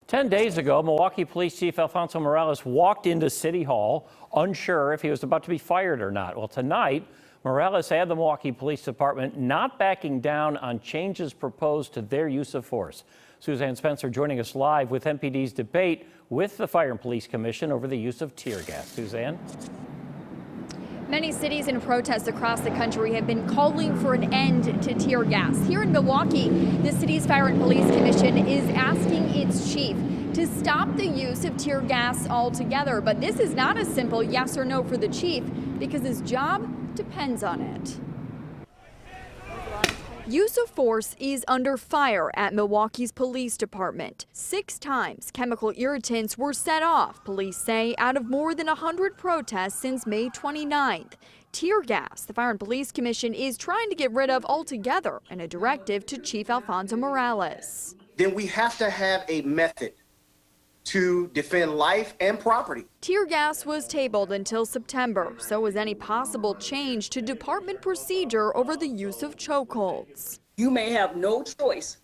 10 days ago, Milwaukee Police Chief Alfonso Morales walked into City Hall, unsure if he was about to be fired or not. Well, tonight, Morales had the Milwaukee Police Department not backing down on changes proposed to their use of force. Suzanne Spencer joining us live with MPD's debate with the Fire and Police Commission over the use of tear gas. Suzanne? Many cities and protests across the country have been calling for an end to tear gas. Here in Milwaukee, the city's Fire and Police Commission is asking its chief to stop the use of tear gas altogether. But this is not a simple yes or no for the chief because his job depends on it. Use of force is under fire at Milwaukee's police department. 6 times chemical irritants were set off, police say, out of more than 100 protests since May 29th. Tear gas, the Fire and Police Commission is trying to get rid of altogether in a directive to Chief Alfonso Morales. Then we have to have a method to defend life and property. Tear gas was tabled until September. So was any possible change to department procedure over the use of chokeholds. You may have no choice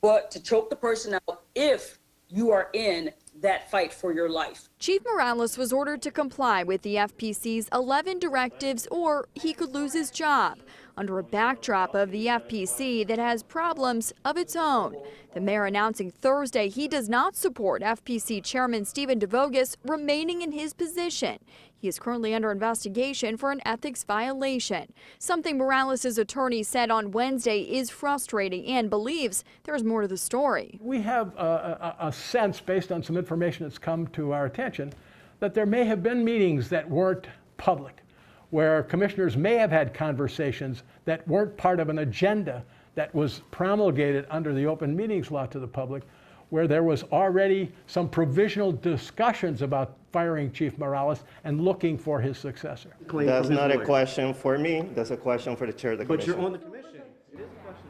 but to choke the person out if you are in that fight for your life. Chief Morales was ordered to comply with the FPC's 11 directives or he could lose his job under a backdrop of the FPC that has problems of its own. The mayor announcing Thursday he does not support FPC Chairman Stephen DeVogus remaining in his position. He is currently under investigation for an ethics violation, something Morales' attorney said on Wednesday is frustrating and believes there's more to the story. We have a sense, based on some information that's come to our attention, that there may have been meetings that weren't public, where commissioners may have had conversations that weren't part of an agenda that was promulgated under the open meetings law to the public, where there was already some provisional discussions about firing Chief Morales and looking for his successor. That's not a question for me. That's a question for the chair of the commission. But you're on the commission. It is a question.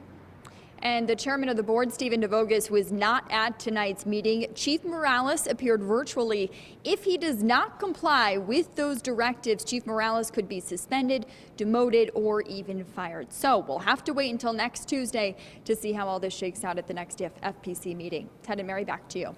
And the chairman of the board, Stephen DeVogus, was not at tonight's meeting. Chief Morales appeared virtually. If he does not comply with those directives, Chief Morales could be suspended, demoted, or even fired. So we'll have to wait until next Tuesday to see how all this shakes out at the next FPC meeting. Ted and Mary, back to you.